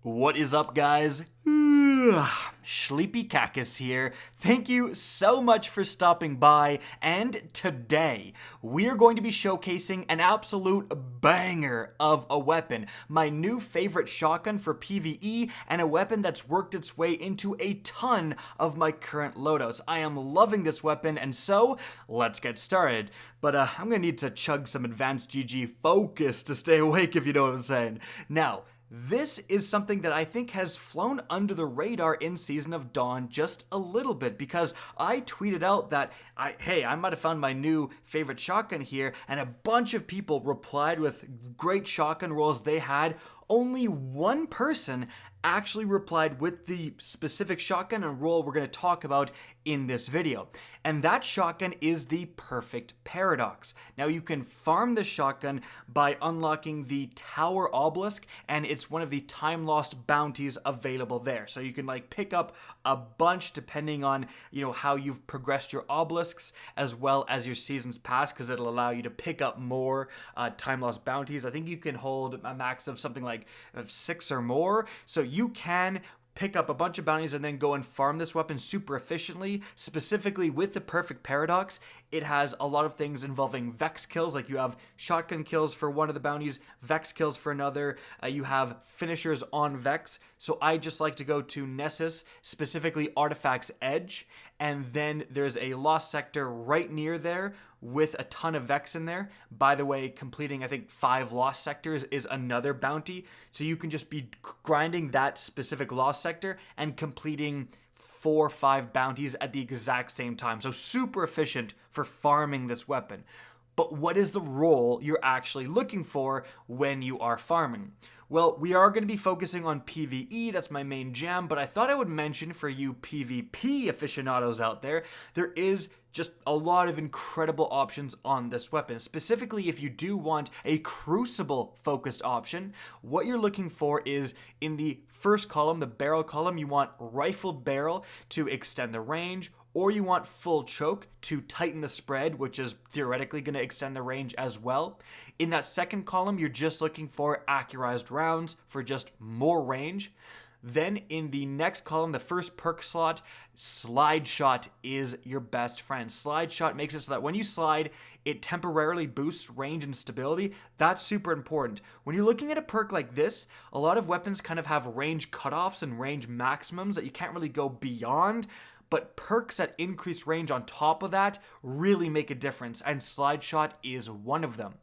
What is up, guys? Sleepy Kackis here. Thank you so much for stopping by, and today we are going to be showcasing an absolute banger of a weapon, my new favorite shotgun for PvE, and a weapon that's worked its way into a ton of my current loadouts. I am loving this weapon, and so let's get started. But I'm gonna need to chug some advanced GG focus to stay awake, if you know what I'm saying. Now, this is something that I think has flown under the radar in Season of Dawn just a little bit, because I tweeted out that, I might have found my new favorite shotgun here, and a bunch of people replied with great shotgun rolls they had. Only one person actually replied with the specific shotgun and roll we're going to talk about in this video. And that shotgun is the Perfect Paradox. Now, you can farm this shotgun by unlocking the Tower Obelisk, and it's one of the time lost bounties available there. So you can pick up a bunch depending on how you've progressed your obelisks as well as your seasons pass, because it'll allow you to pick up more time lost bounties. I think you can hold a max of something like 6 or more. So you can pick up a bunch of bounties and then go and farm this weapon super efficiently. Specifically with the Perfect Paradox, it has a lot of things involving Vex kills, like you have shotgun kills for one of the bounties, Vex kills for another, you have finishers on Vex. So I just like to go to Nessus, specifically Artifact's Edge, and then there's a Lost Sector right near there with a ton of Vex in there. By the way, completing I think 5 Lost Sectors is another bounty, so you can just be grinding that specific Lost Sector and completing 4 or 5 bounties at the exact same time. So super efficient for farming this weapon. But what is the role you're actually looking for when you are farming? Well, we are going to be focusing on PvE, that's my main jam, but I thought I would mention for you PvP aficionados out there, there is just a lot of incredible options on this weapon. Specifically, if you do want a Crucible focused option, what you're looking for is in the first column, the barrel column, you want rifled barrel to extend the range, or you want full choke to tighten the spread, which is theoretically going to extend the range as well. In that second column, you're just looking for accurized rounds for just more range. Then in the next column, the first perk slot, Slide Shot is your best friend. Slide Shot makes it so that when you slide, it temporarily boosts range and stability. That's super important. When you're looking at a perk like this, a lot of weapons kind of have range cutoffs and range maximums that you can't really go beyond. But perks that increase range on top of that really make a difference, and Slide Shot is one of them.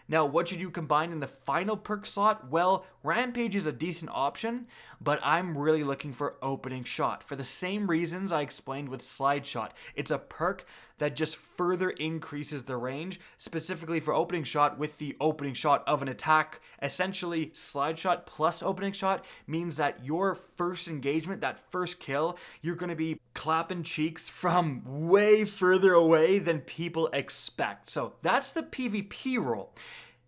Now, what should you combine in the final perk slot? Well, Rampage is a decent option, but I'm really looking for Opening Shot for the same reasons I explained with Slide Shot. It's a perk that just further increases the range, specifically for Opening Shot with the opening shot of an attack. Essentially, Slide Shot plus Opening Shot means that your first engagement, that first kill, you're going to be clapping cheeks from way further away than people expect. So that's the PvP role.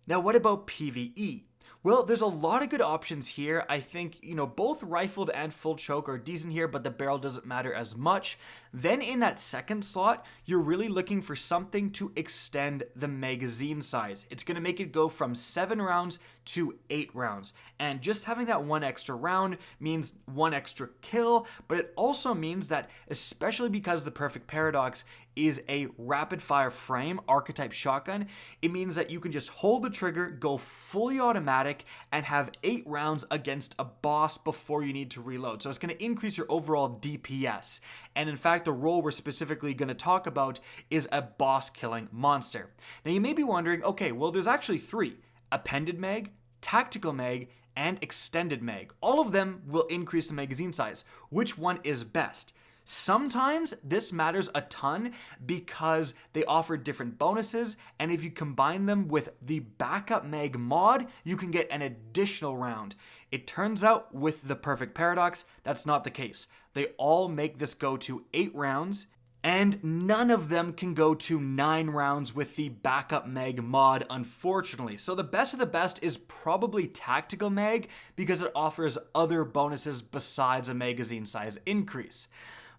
Now, what about PvE? Well, there's a lot of good options here. I think, both rifled and full choke are decent here, but the barrel doesn't matter as much. Then in that second slot, you're really looking for something to extend the magazine size. It's going to make it go from 7 rounds to 8 rounds. And just having that 1 extra round means 1 extra kill, but it also means that, especially because the Perfect Paradox is a rapid fire frame archetype shotgun, it means that you can just hold the trigger, go fully automatic, and have 8 rounds against a boss before you need to reload. So it's going to increase your overall DPS. And in fact, the role we're specifically going to talk about is a boss killing monster. Now you may be wondering, okay, well there's actually 3: Appended Mag, Tactical Mag, and Extended Mag. All of them will increase the magazine size. Which one is best? Sometimes this matters a ton because they offer different bonuses, and if you combine them with the backup mag mod, you can get an additional round. It turns out with the Perfect Paradox, that's not the case. They all make this go to 8 rounds, and none of them can go to 9 rounds with the backup mag mod, unfortunately. So the best of the best is probably Tactical Mag because it offers other bonuses besides a magazine size increase.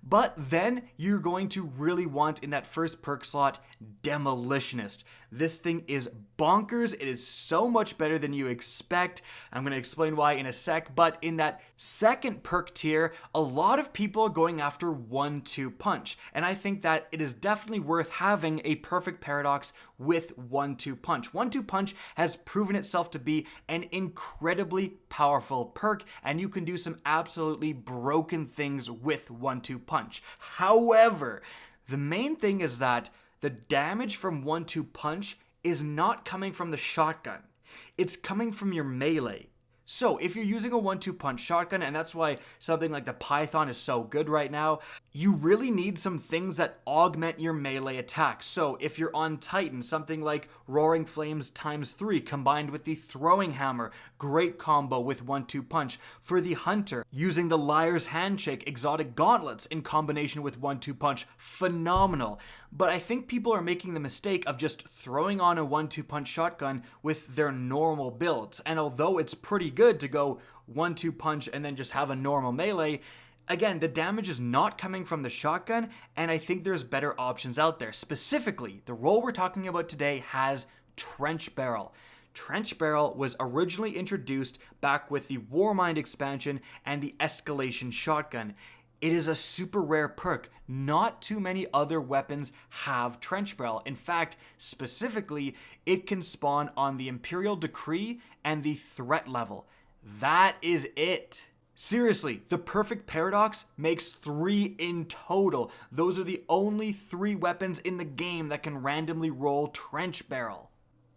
But then you're going to really want in that first perk slot Demolitionist. This thing is bonkers. It is so much better than you expect. I'm going to explain why in a sec, but in that second perk tier, a lot of people are going after 1-2 punch, and I think that it is definitely worth having a perfect paradox with 1-2 punch. 1-2 punch has proven itself to be an incredibly powerful perk, and you can do some absolutely broken things with 1-2 punch. However, the main thing is that the damage from 1-2 punch is not coming from the shotgun. It's coming from your melee. So if you're using a 1-2 punch shotgun, and that's why something like the Python is so good right now, you really need some things that augment your melee attack. So if you're on Titan, something like Roaring Flames ×3 combined with the Throwing Hammer, great combo with 1-2 punch. For the Hunter, using the Liar's Handshake exotic gauntlets in combination with 1-2 punch, phenomenal. But I think people are making the mistake of just throwing on a 1-2 punch shotgun with their normal builds. And although it's pretty good to go 1-2 punch and then just have a normal melee, again, the damage is not coming from the shotgun, and I think there's better options out there. Specifically, the role we're talking about today has Trench Barrel. Trench Barrel was originally introduced back with the Warmind expansion and the Escalation Shotgun. It is a super rare perk. Not too many other weapons have Trench Barrel. In fact, specifically, it can spawn on the Imperial Decree and the Threat level. That is it. Seriously, the perfect paradox makes 3 in total. Those are the only 3 weapons in the game that can randomly roll Trench Barrel.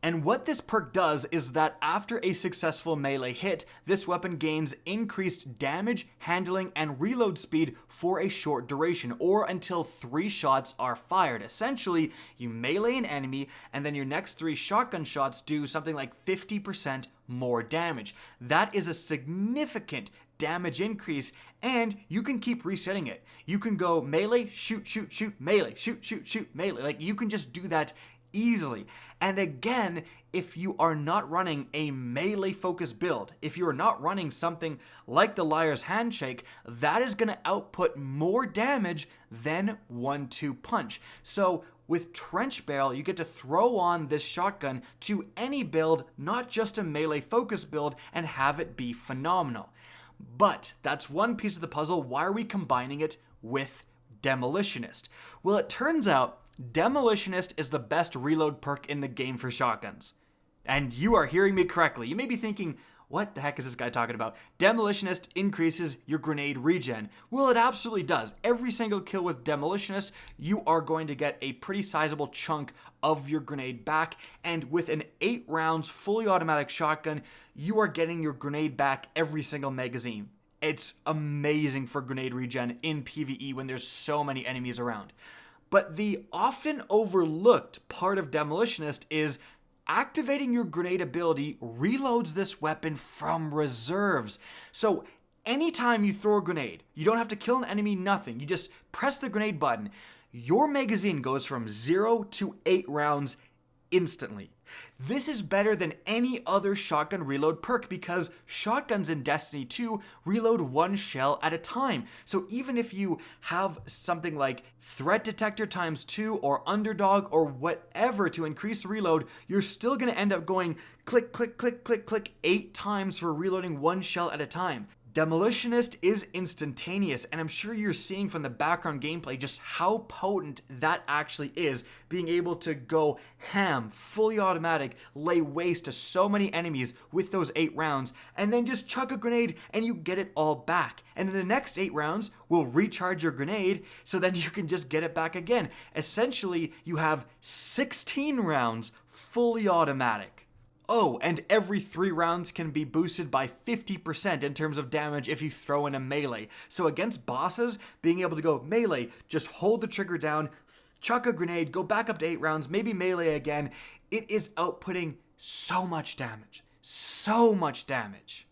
And what this perk does is that after a successful melee hit, this weapon gains increased damage, handling, and reload speed for a short duration, or until 3 shots are fired. Essentially, you melee an enemy, and then your next 3 shotgun shots do something like 50% more damage. That is a significant damage increase, and you can keep resetting it. You can go melee, shoot, shoot, shoot, melee, shoot, shoot, shoot, melee. Like, you can just do that easily. And again, if you are not running a melee focused build, if you are not running something like the Liar's Handshake, that is going to output more damage than 1-2 punch. So with Trench Barrel, you get to throw on this shotgun to any build, not just a melee focused build, and have it be phenomenal. But that's one piece of the puzzle. Why are we combining it with Demolitionist? Well, it turns out Demolitionist is the best reload perk in the game for shotguns. And you are hearing me correctly. You may be thinking, what the heck is this guy talking about? Demolitionist increases your grenade regen. Well, it absolutely does. Every single kill with Demolitionist, you are going to get a pretty sizable chunk of your grenade back. And with an 8 rounds fully automatic shotgun, you are getting your grenade back every single magazine. It's amazing for grenade regen in PvE when there's so many enemies around. But the often overlooked part of Demolitionist is activating your grenade ability reloads this weapon from reserves. So anytime you throw a grenade, you don't have to kill an enemy, nothing. You just press the grenade button. Your magazine goes from 0 to 8 rounds instantly. This is better than any other shotgun reload perk because shotguns in Destiny 2 reload 1 shell at a time. So even if you have something like Threat Detector ×2 or Underdog or whatever to increase reload, you're still going to end up going click, click, click, click, click 8 times for reloading 1 shell at a time. Demolitionist is instantaneous, and I'm sure you're seeing from the background gameplay just how potent that actually is, being able to go ham, fully automatic, lay waste to so many enemies with those 8 rounds, and then just chuck a grenade and you get it all back. And then the next 8 rounds will recharge your grenade, so then you can just get it back again. Essentially, you have 16 rounds fully automatic. Oh, and every 3 rounds can be boosted by 50% in terms of damage if you throw in a melee. So against bosses, being able to go melee, just hold the trigger down, chuck a grenade, go back up to 8 rounds, maybe melee again, it is outputting so much damage. So much damage.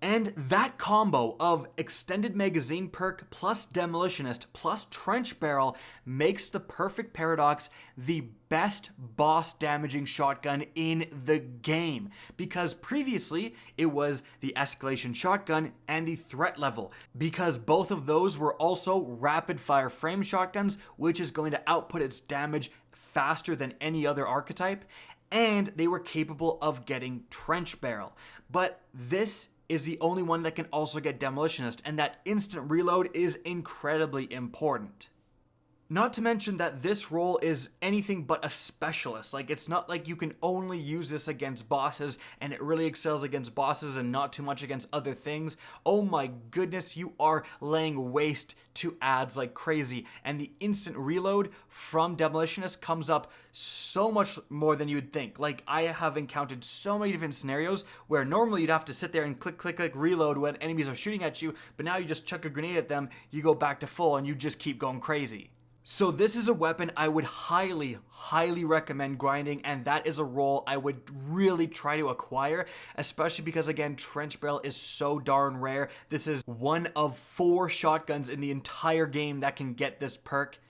And that combo of extended magazine perk plus Demolitionist plus Trench Barrel makes the perfect paradox the best boss damaging shotgun in the game. Because previously it was the Escalation Shotgun and the Threat level. Because both of those were also rapid fire frame shotguns, which is going to output its damage faster than any other archetype, and they were capable of getting Trench Barrel. But this is the only one that can also get Demolitionist, and that instant reload is incredibly important. Not to mention that this role is anything but a specialist. Like, it's not like you can only use this against bosses and it really excels against bosses and not too much against other things. Oh my goodness, you are laying waste to ads like crazy. And the instant reload from Demolitionist comes up so much more than you would think. Like, I have encountered so many different scenarios where normally you'd have to sit there and click, click, click, reload when enemies are shooting at you, but now you just chuck a grenade at them, you go back to full, and you just keep going crazy. So this is a weapon I would highly, highly recommend grinding, and that is a role I would really try to acquire, especially because, again, Trench Barrel is so darn rare. This is one of 4 shotguns in the entire game that can get this perk.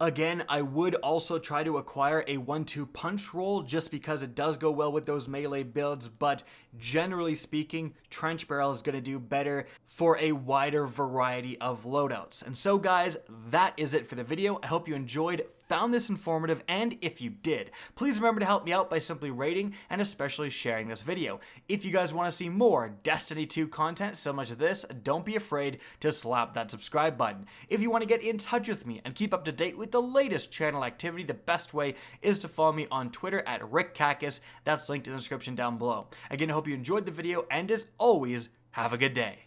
Again, I would also try to acquire a 1-2 punch roll just because it does go well with those melee builds, but generally speaking, Trench Barrel is going to do better for a wider variety of loadouts. And so guys, that is it for the video. I hope you enjoyed, found this informative, and if you did, please remember to help me out by simply rating and especially sharing this video. If you guys want to see more Destiny 2 content similar to this, don't be afraid to slap that subscribe button. If you want to get in touch with me and keep up to date with the latest channel activity, the best way is to follow me on Twitter at RickKackis. That's linked in the description down below. Again, I hope you enjoyed the video, and as always, have a good day.